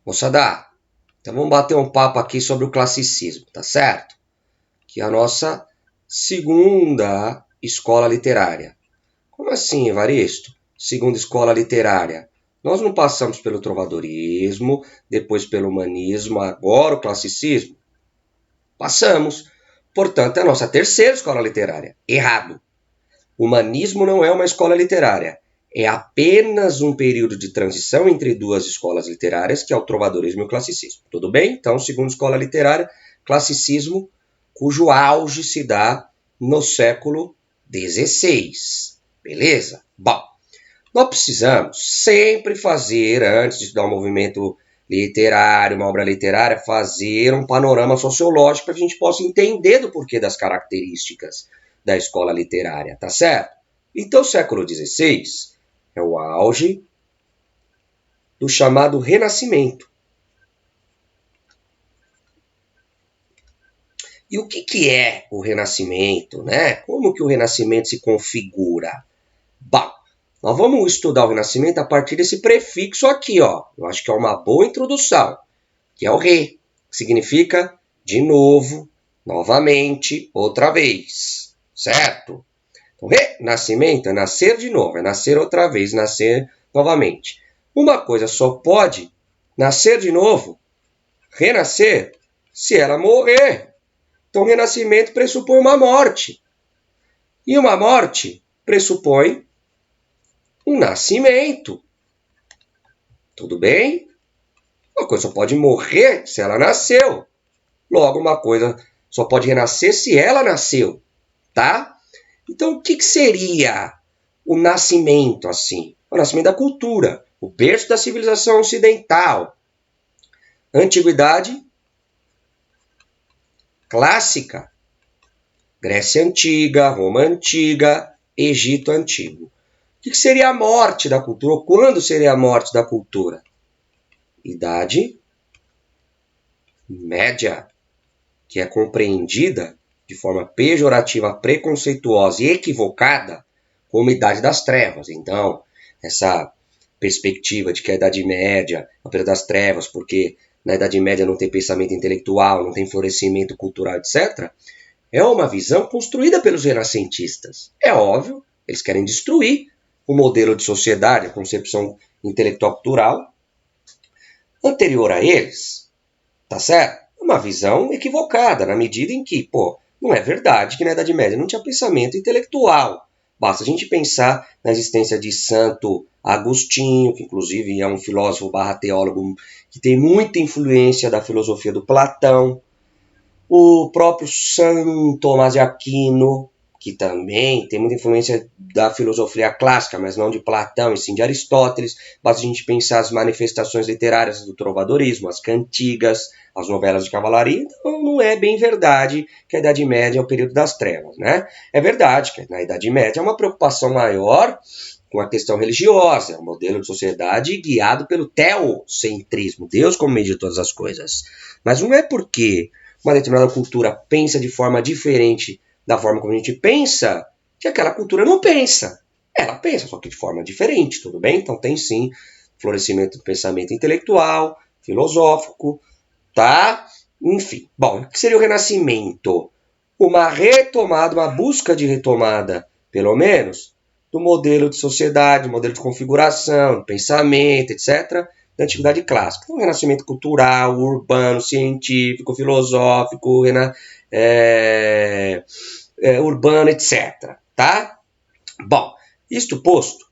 Moçada, então vamos bater um papo aqui sobre o classicismo, tá certo? Que é a nossa segunda escola literária. Como assim, Evaristo? Segunda escola literária. Nós não passamos pelo trovadorismo, depois pelo humanismo, agora o classicismo? Passamos. Portanto, é a nossa terceira escola literária. Errado. O humanismo não é uma escola literária. É apenas um período de transição entre duas escolas literárias, que é o trovadorismo e o classicismo. Tudo bem? Então, segunda escola literária, classicismo, cujo auge se dá no século XVI. Beleza? Bom, nós precisamos sempre fazer, antes de estudar um movimento literário, uma obra literária, fazer um panorama sociológico para que a gente possa entender do porquê das características da escola literária, tá certo? Então, o século XVI é o auge do chamado Renascimento. E o que é o Renascimento, né? Como que o Renascimento se configura? Bom, nós vamos estudar o Renascimento a partir desse prefixo aqui, ó. Eu acho que é uma boa introdução, que é o re, que significa de novo, novamente, outra vez, certo? Então, renascimento é nascer de novo, é nascer outra vez, nascer novamente. Uma coisa só pode nascer de novo, renascer, se ela morrer. Então, renascimento pressupõe uma morte. E uma morte pressupõe um nascimento. Tudo bem? Uma coisa só pode morrer se ela nasceu. Logo, uma coisa só pode renascer se ela nasceu, tá? Então, o que seria o nascimento, assim? O nascimento da cultura, o berço da civilização ocidental. Antiguidade clássica. Grécia Antiga, Roma Antiga, Egito Antigo. O que seria a morte da cultura? Ou quando seria a morte da cultura? Idade Média, que é compreendida de forma pejorativa, preconceituosa e equivocada como Idade das Trevas. Então, essa perspectiva de que a Idade Média é o período das trevas, porque na Idade Média não tem pensamento intelectual, não tem florescimento cultural, etc., é uma visão construída pelos renascentistas. É óbvio, eles querem destruir o modelo de sociedade, a concepção intelectual cultural anterior a eles, tá certo? Uma visão equivocada, na medida em que, não é verdade que na Idade Média não tinha pensamento intelectual. Basta a gente pensar na existência de Santo Agostinho, que inclusive é um filósofo barra teólogo que tem muita influência da filosofia do Platão. O próprio São Tomás de Aquino, que também tem muita influência da filosofia clássica, mas não de Platão, e sim de Aristóteles. Basta a gente pensar as manifestações literárias do trovadorismo, as cantigas, as novelas de cavalaria. Então não é bem verdade que a Idade Média é o período das trevas, né? É verdade que na Idade Média é uma preocupação maior com a questão religiosa, é um modelo de sociedade guiado pelo teocentrismo, Deus como meio de todas as coisas. Mas não é porque uma determinada cultura pensa de forma diferente da forma como a gente pensa, que aquela cultura não pensa. Ela pensa, só que de forma diferente, tudo bem? Então tem sim florescimento do pensamento intelectual, filosófico, tá? Enfim, bom, o que seria o Renascimento? Uma retomada, uma busca de retomada, pelo menos, do modelo de sociedade, modelo de configuração, de pensamento, etc., da Antiguidade Clássica. Então, renascimento cultural, urbano, científico, filosófico, urbano, etc. Tá? Bom, isto posto,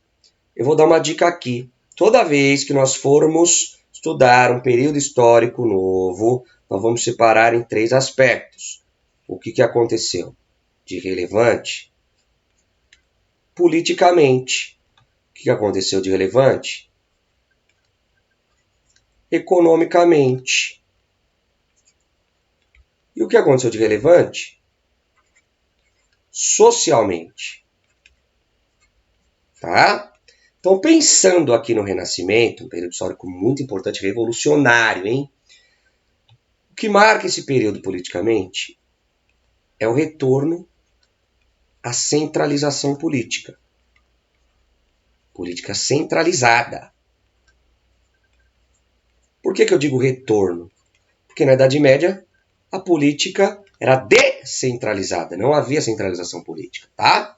eu vou dar uma dica aqui. Toda vez que nós formos estudar um período histórico novo, nós vamos separar em 3 aspectos. O que aconteceu de relevante politicamente. O que aconteceu de relevante economicamente. E o que aconteceu de relevante socialmente. Tá? Então, pensando aqui no Renascimento, um período histórico muito importante, revolucionário, hein? O que marca esse período politicamente é o retorno à centralização política. Política centralizada. Por que eu digo retorno? Porque na Idade Média a política era descentralizada, não havia centralização política, tá?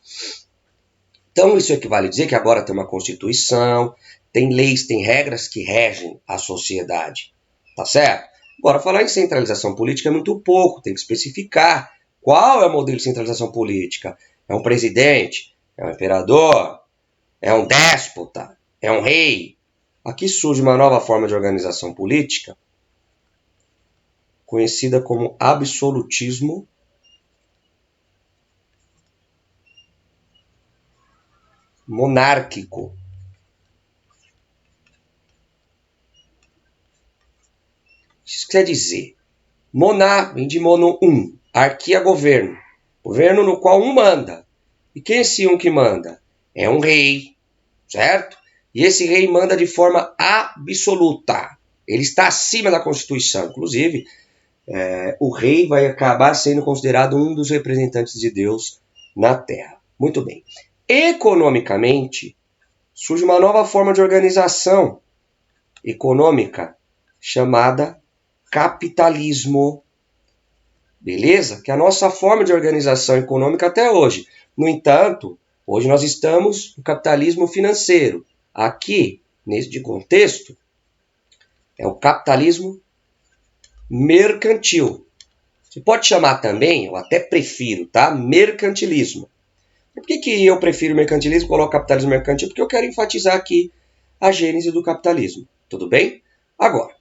Então isso equivale a dizer que agora tem uma Constituição, tem leis, tem regras que regem a sociedade, tá certo? Agora, falar em centralização política é muito pouco, tem que especificar qual é o modelo de centralização política. É um presidente? É um imperador? É um déspota? É um rei? Aqui surge uma nova forma de organização política, conhecida como absolutismo monárquico. Isso quer dizer, moná vem de mono arquia governo, governo no qual um manda. E quem é esse um que manda? É um rei, certo? E esse rei manda de forma absoluta. Ele está acima da Constituição. Inclusive, o rei vai acabar sendo considerado um dos representantes de Deus na Terra. Muito bem. Economicamente, surge uma nova forma de organização econômica chamada capitalismo. Beleza? Que é a nossa forma de organização econômica até hoje. No entanto, hoje nós estamos no capitalismo financeiro. Aqui, neste contexto, é o capitalismo mercantil. Você pode chamar também, eu até prefiro, tá? Mercantilismo. Por que eu prefiro mercantilismo e coloco capitalismo mercantil? Porque eu quero enfatizar aqui a gênese do capitalismo. Tudo bem? Agora,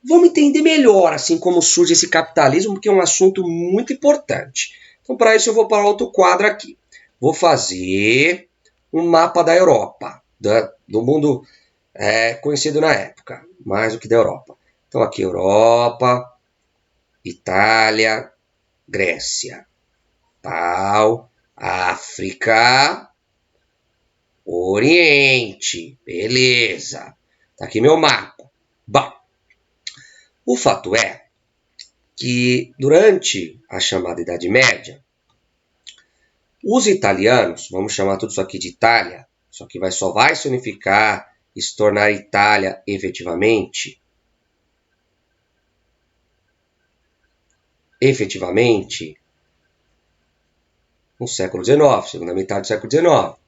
vamos entender melhor assim como surge esse capitalismo, porque é um assunto muito importante. Então, para isso, eu vou para outro quadro aqui. Vou fazer um mapa da Europa, do mundo conhecido na época, mais do que da Europa. Então, aqui, Europa, Itália, Grécia, tal, África, Oriente, beleza. Tá aqui meu mapa. Bom, o fato é que durante a chamada Idade Média, os italianos, vamos chamar tudo isso aqui de Itália, só que só vai se unificar e se tornar Itália efetivamente no século XIX, segunda metade do século XIX.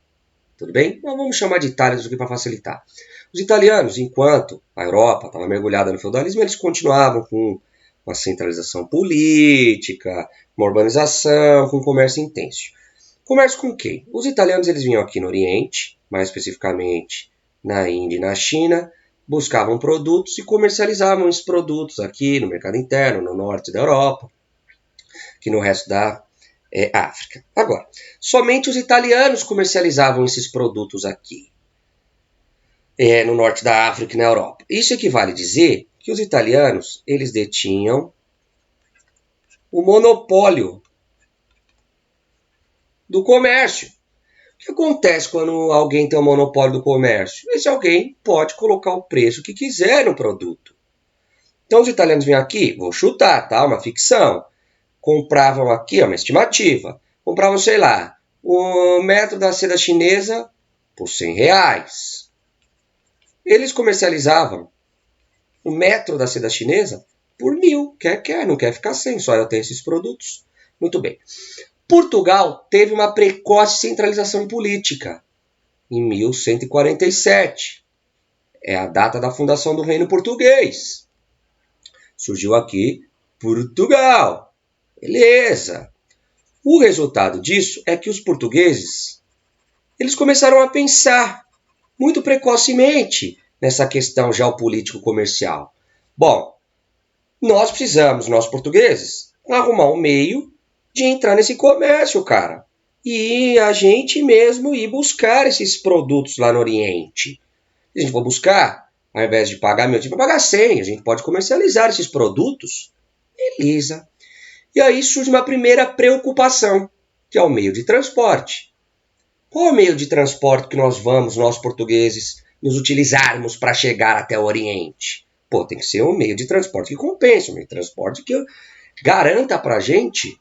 Tudo bem? Então vamos chamar de Itália isso aqui para facilitar. Os italianos, enquanto a Europa estava mergulhada no feudalismo, eles continuavam com uma centralização política, uma urbanização, com comércio intenso. Comércio com quem? Os italianos eles vinham aqui no Oriente, mais especificamente na Índia e na China, buscavam produtos e comercializavam esses produtos aqui no mercado interno, no norte da Europa, aqui no resto da África. Agora, somente os italianos comercializavam esses produtos aqui, no norte da África e na Europa. Isso equivale a dizer que os italianos eles detinham o monopólio do comércio. O que acontece quando alguém tem o monopólio do comércio? Esse alguém pode colocar o preço que quiser no produto. Então os italianos vêm aqui, vou chutar, tá? Uma ficção. Compravam aqui, uma estimativa. Compravam, sei lá, um metro da seda chinesa por R$100. Eles comercializavam o metro da seda chinesa por 1.000. Quer, não quer ficar sem, só eu tenho esses produtos. Muito bem. Portugal teve uma precoce centralização política em 1147. É a data da fundação do Reino Português. Surgiu aqui Portugal. Beleza. O resultado disso é que os portugueses eles começaram a pensar muito precocemente nessa questão geopolítico-comercial. Bom, nós precisamos, nós portugueses, arrumar um meio de entrar nesse comércio, cara. E a gente mesmo ir buscar esses produtos lá no Oriente. Se a gente for buscar, ao invés de pagar 1.000, a gente vai pagar 100. A gente pode comercializar esses produtos. Beleza. E aí surge uma primeira preocupação, que é o meio de transporte. Qual é o meio de transporte que nós portugueses, nos utilizarmos para chegar até o Oriente? Pô, tem que ser um meio de transporte que compense, um meio de transporte que garanta para a gente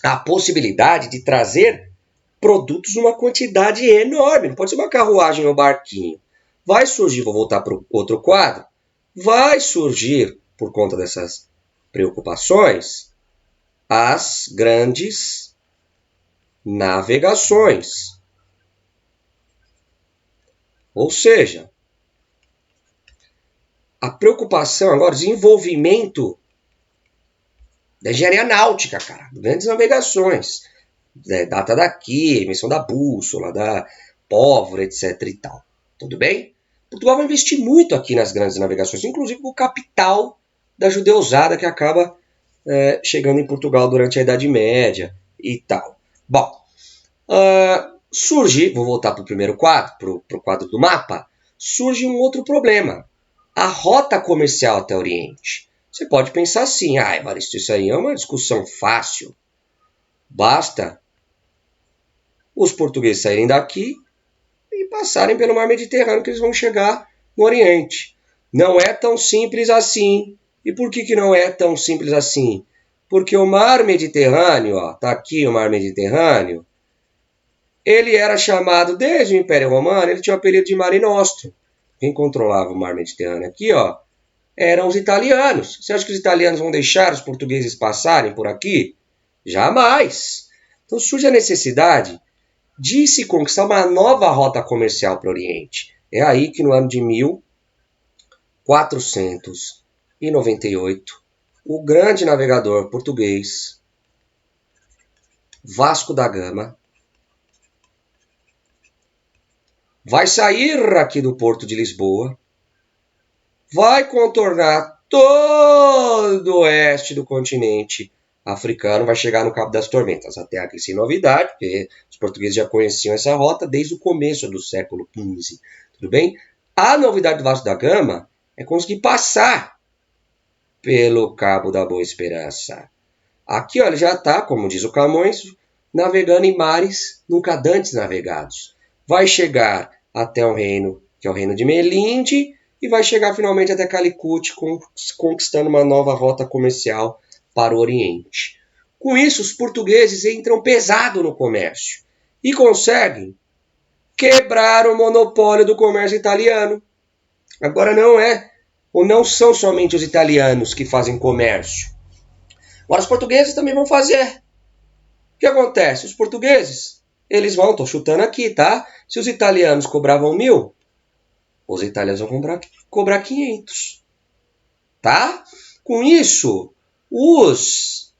a possibilidade de trazer produtos numa quantidade enorme. Não pode ser uma carruagem ou barquinho. Vai surgir, vou voltar para o outro quadro, vai surgir, por conta dessas preocupações, as grandes navegações. Ou seja, a preocupação agora, desenvolvimento da engenharia náutica, cara, grandes navegações, data daqui, emissão da bússola, da pólvora, etc e tal. Tudo bem? Portugal vai investir muito aqui nas grandes navegações, inclusive com o capital da judeusada que acaba chegando em Portugal durante a Idade Média e tal. Bom, surge, vou voltar para o primeiro quadro, para o quadro do mapa, surge um outro problema. A rota comercial até o Oriente. Você pode pensar assim, Evaristo, isso aí é uma discussão fácil. Basta os portugueses saírem daqui e passarem pelo mar Mediterrâneo que eles vão chegar no Oriente. Não é tão simples assim. E por que não é tão simples assim? Porque o mar Mediterrâneo, está aqui o mar Mediterrâneo, ele era chamado, desde o Império Romano, ele tinha o apelido de Mare Nostrum. Quem controlava o mar Mediterrâneo aqui, eram os italianos. Você acha que os italianos vão deixar os portugueses passarem por aqui? Jamais! Então surge a necessidade de se conquistar uma nova rota comercial para o Oriente. É aí que no ano de 1498, o grande navegador português Vasco da Gama vai sair aqui do porto de Lisboa, vai contornar todo o oeste do continente africano, vai chegar no Cabo das Tormentas. Até aqui sem novidade, porque os portugueses já conheciam essa rota desde o começo do século XV. Tudo bem? A novidade do Vasco da Gama é conseguir passar pelo Cabo da Boa Esperança. Aqui ele já está, como diz o Camões, navegando em mares nunca dantes navegados. Vai chegar até um reino, que é o reino de Melinde, e vai chegar finalmente até Calicut, conquistando uma nova rota comercial para o Oriente. Com isso, os portugueses entram pesado no comércio e conseguem quebrar o monopólio do comércio italiano. Agora não são somente os italianos que fazem comércio. Agora os portugueses também vão fazer. O que acontece? Os portugueses, eles vão, estou chutando aqui, tá? Se os italianos cobravam 1.000, os italianos vão cobrar 500. Tá? Com isso, os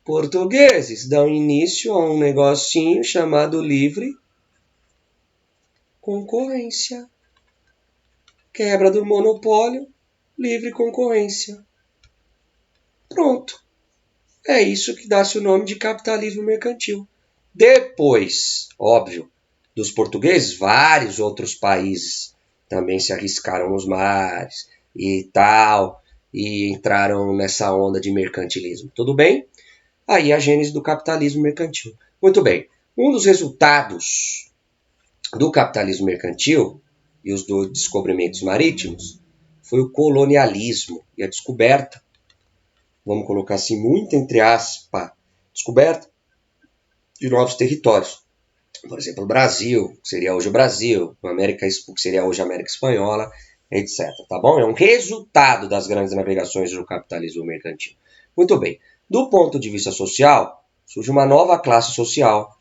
portugueses dão início a um negocinho chamado livre concorrência. Quebra do monopólio, livre concorrência. Pronto. É isso que dá-se o nome de capitalismo mercantil. Depois, óbvio, dos portugueses, vários outros países também se arriscaram nos mares e tal, e entraram nessa onda de mercantilismo. Tudo bem? Aí a gênese do capitalismo mercantil. Muito bem. Um dos resultados do capitalismo mercantil e os dos descobrimentos marítimos foi o colonialismo e a descoberta, vamos colocar assim, muito entre aspas, descoberta de novos territórios. Por exemplo, o Brasil, que seria hoje o Brasil, a América, que seria hoje a América Espanhola, etc. Tá bom? É um resultado das grandes navegações do capitalismo mercantil. Muito bem. Do ponto de vista social, surge uma nova classe social,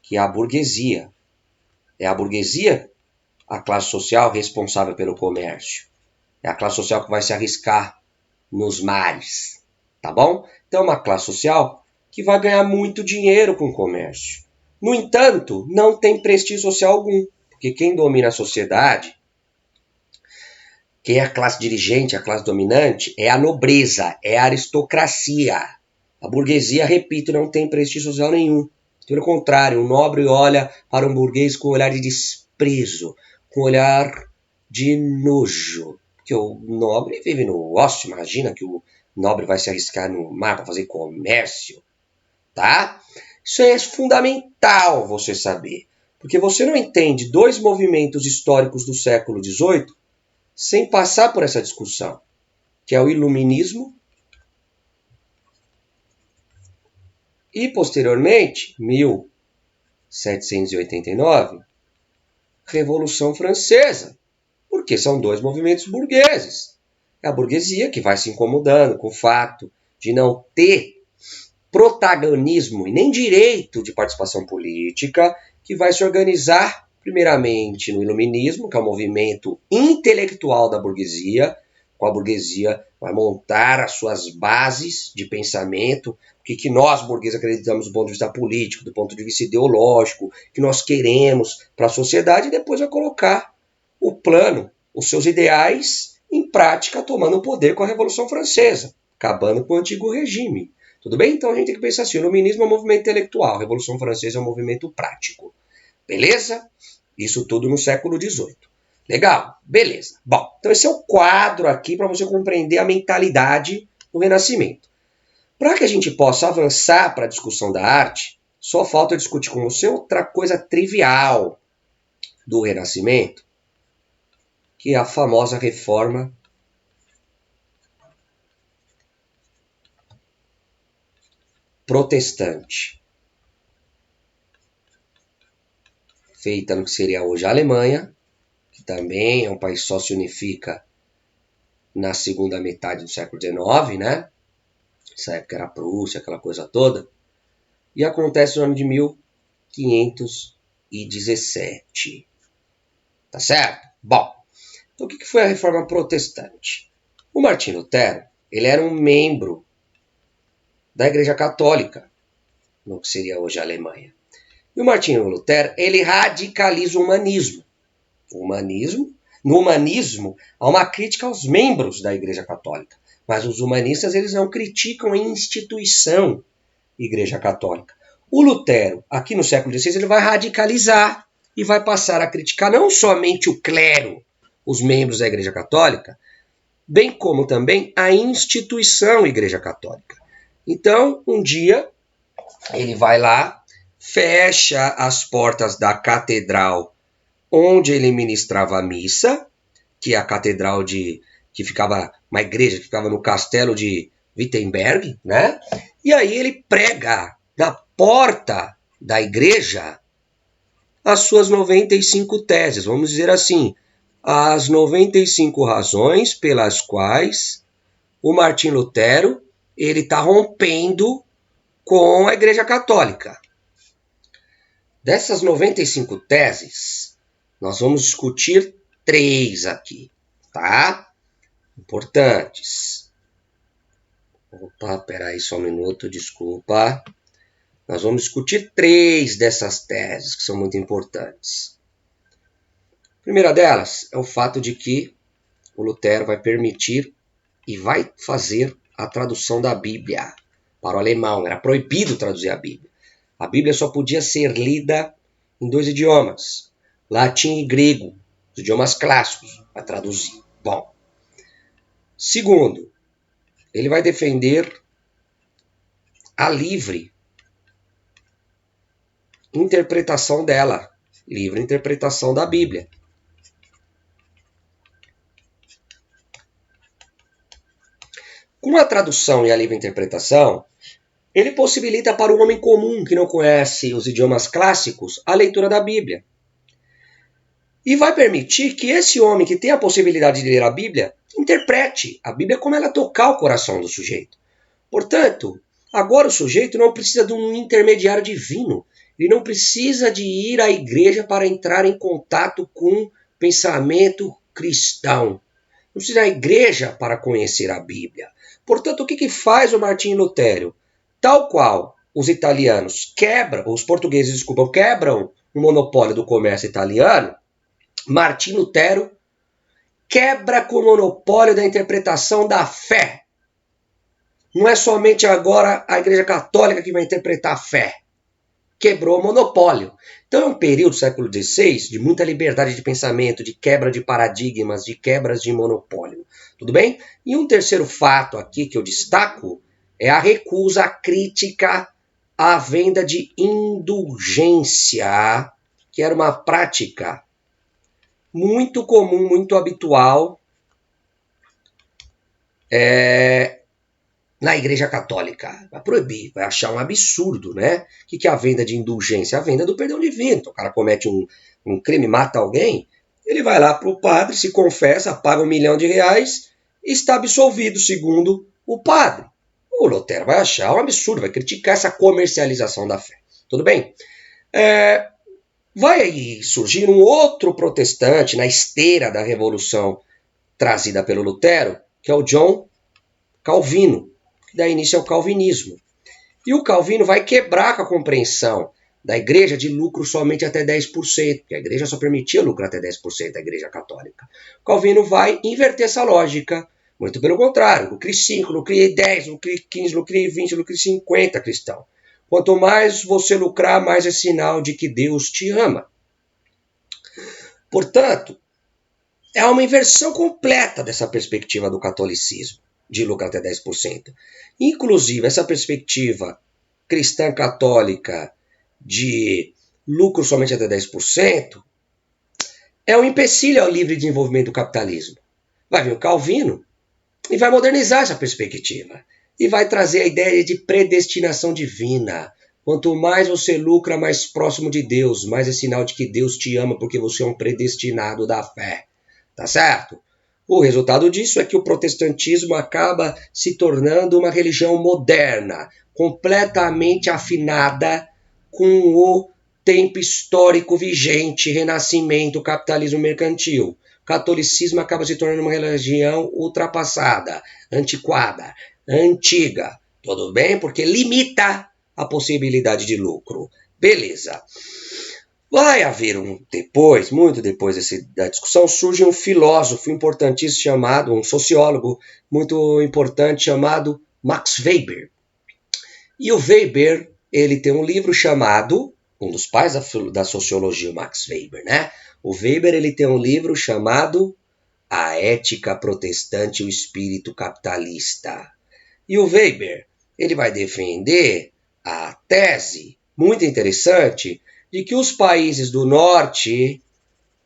que é a burguesia. É a burguesia a classe social responsável pelo comércio. É a classe social que vai se arriscar nos mares. Tá bom? Então é uma classe social que vai ganhar muito dinheiro com o comércio. No entanto, não tem prestígio social algum, porque quem domina a sociedade, quem é a classe dirigente, a classe dominante, é a nobreza, é a aristocracia. A burguesia, repito, não tem prestígio social nenhum. Pelo contrário, o nobre olha para um burguês com um olhar de desprezo, com um olhar de nojo. Porque o nobre vive no ócio, imagina que o nobre vai se arriscar no mar para fazer comércio, tá? Isso é fundamental você saber, porque você não entende dois movimentos históricos do século XVIII sem passar por essa discussão, que é o Iluminismo e, posteriormente, 1789, Revolução Francesa. Porque são dois movimentos burgueses. É a burguesia que vai se incomodando com o fato de não ter protagonismo e nem direito de participação política, que vai se organizar primeiramente no iluminismo, que é o movimento intelectual da burguesia, com a burguesia vai montar as suas bases de pensamento, o que nós burgueses acreditamos do ponto de vista político, do ponto de vista ideológico, que nós queremos para a sociedade, e depois vai colocar o plano, os seus ideais em prática, tomando o poder com a Revolução Francesa, acabando com o antigo regime. Tudo bem? Então a gente tem que pensar assim, o iluminismo é um movimento intelectual, a Revolução Francesa é um movimento prático. Beleza? Isso tudo no século XVIII. Legal? Beleza. Bom, então esse é o quadro aqui para você compreender a mentalidade do Renascimento. Para que a gente possa avançar para a discussão da arte, só falta discutir com você outra coisa trivial do Renascimento, que é a famosa reforma protestante, feita no que seria hoje a Alemanha, que também é um país que só se unifica na segunda metade do século XIX, né? Essa época era a Prússia, aquela coisa toda. E acontece no ano de 1517. Tá certo? Bom, então o que foi a reforma protestante? O Martinho Lutero, ele era um membro da Igreja Católica, no que seria hoje a Alemanha. E o Martinho Lutero, ele radicaliza o humanismo. No humanismo, há uma crítica aos membros da Igreja Católica. Mas os humanistas, eles não criticam a instituição Igreja Católica. O Lutero, aqui no século XVI, ele vai radicalizar e vai passar a criticar não somente o clero, os membros da Igreja Católica, bem como também a instituição Igreja Católica. Então, um dia, ele vai lá, fecha as portas da catedral onde ele ministrava a missa, que é a catedral que ficava, uma igreja que ficava no castelo de Wittenberg, né? E aí ele prega na porta da igreja as suas 95 teses, vamos dizer assim, as 95 razões pelas quais o Martinho Lutero ele está rompendo com a Igreja Católica. Dessas 95 teses, nós vamos discutir 3 aqui, tá? Importantes. Opa, peraí só um minuto, desculpa. Nós vamos discutir 3 dessas teses que são muito importantes. A primeira delas é o fato de que o Lutero vai permitir e vai fazer a tradução da Bíblia para o alemão. Era proibido traduzir a Bíblia. A Bíblia só podia ser lida em 2 idiomas, latim e grego, os idiomas clássicos, para traduzir. Bom. Segundo, ele vai defender a livre interpretação dela, livre interpretação da Bíblia. Com a tradução e a livre interpretação, ele possibilita para o homem comum que não conhece os idiomas clássicos a leitura da Bíblia. E vai permitir que esse homem que tem a possibilidade de ler a Bíblia interprete a Bíblia como ela tocar o coração do sujeito. Portanto, agora o sujeito não precisa de um intermediário divino. Ele não precisa de ir à igreja para entrar em contato com pensamento cristão. Não precisa ir à igreja para conhecer a Bíblia. Portanto, o que faz o Martinho Lutero? Tal qual os portugueses quebram o monopólio do comércio italiano, Martinho Lutero quebra com o monopólio da interpretação da fé. Não é somente agora a Igreja Católica que vai interpretar a fé. Quebrou o monopólio. Então é um período do século XVI de muita liberdade de pensamento, de quebra de paradigmas, de quebras de monopólio. Tudo bem? E um terceiro fato aqui que eu destaco é a recusa crítica à venda de indulgência, que era uma prática muito comum, muito habitual na Igreja Católica. Vai proibir, vai achar um absurdo, né? O que é a venda de indulgência? A venda do perdão divino. Então, o cara comete um crime, mata alguém, ele vai lá para o padre, se confessa, paga R$1 milhão e está absolvido, segundo o padre. O Lutero vai achar um absurdo, vai criticar essa comercialização da fé. Tudo bem? Vai surgir um outro protestante na esteira da revolução trazida pelo Lutero, que é o John Calvino, que dá início ao calvinismo. E o Calvino vai quebrar com a compreensão da igreja de lucro somente até 10%, porque a igreja só permitia lucro até 10%, a igreja católica. O Calvino vai inverter essa lógica, muito pelo contrário, lucre 5, lucre 10, lucre 15, lucre 20, lucre 50, cristão. Quanto mais você lucrar, mais é sinal de que Deus te ama. Portanto, é uma inversão completa dessa perspectiva do catolicismo, de lucro até 10%. Inclusive, essa perspectiva cristã católica de lucro somente até 10% é um empecilho ao livre desenvolvimento do capitalismo. Vai vir o Calvino e vai modernizar essa perspectiva e vai trazer a ideia de predestinação divina. Quanto mais você lucra, mais próximo de Deus, mais é sinal de que Deus te ama porque você é um predestinado da fé. Tá certo? O resultado disso é que o protestantismo acaba se tornando uma religião moderna, completamente afinada com o tempo histórico vigente, renascimento, capitalismo mercantil. O catolicismo acaba se tornando uma religião ultrapassada, antiquada, antiga. Tudo bem? Porque limita a possibilidade de lucro. Beleza. Vai haver muito depois da discussão, surge um filósofo importantíssimo chamado, um sociólogo muito importante chamado Max Weber. E o Weber, ele tem um livro chamado, um dos pais da sociologia, o Max Weber, né? O Weber, ele tem um livro chamado A Ética Protestante e o Espírito Capitalista. E o Weber, ele vai defender a tese muito interessante de que os países do norte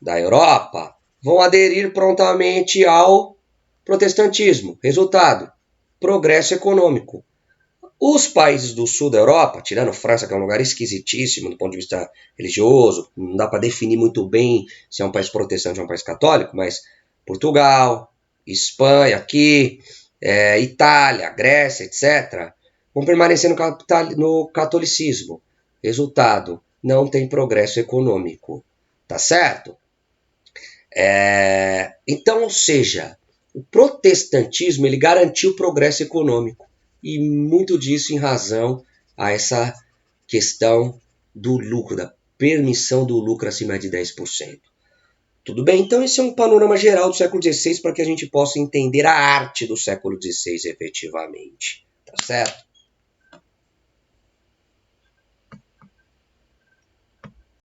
da Europa vão aderir prontamente ao protestantismo. Resultado, progresso econômico. Os países do sul da Europa, tirando França, que é um lugar esquisitíssimo do ponto de vista religioso, não dá para definir muito bem se é um país protestante ou um país católico, mas Portugal, Espanha aqui, Itália, Grécia, etc., vão permanecer no catolicismo. Resultado, não tem progresso econômico. Tá certo? Então, ou seja, o protestantismo ele garantiu progresso econômico. E muito disso em razão a essa questão do lucro, da permissão do lucro acima de 10%. Tudo bem? Então esse é um panorama geral do século XVI para que a gente possa entender a arte do século XVI efetivamente. Tá certo?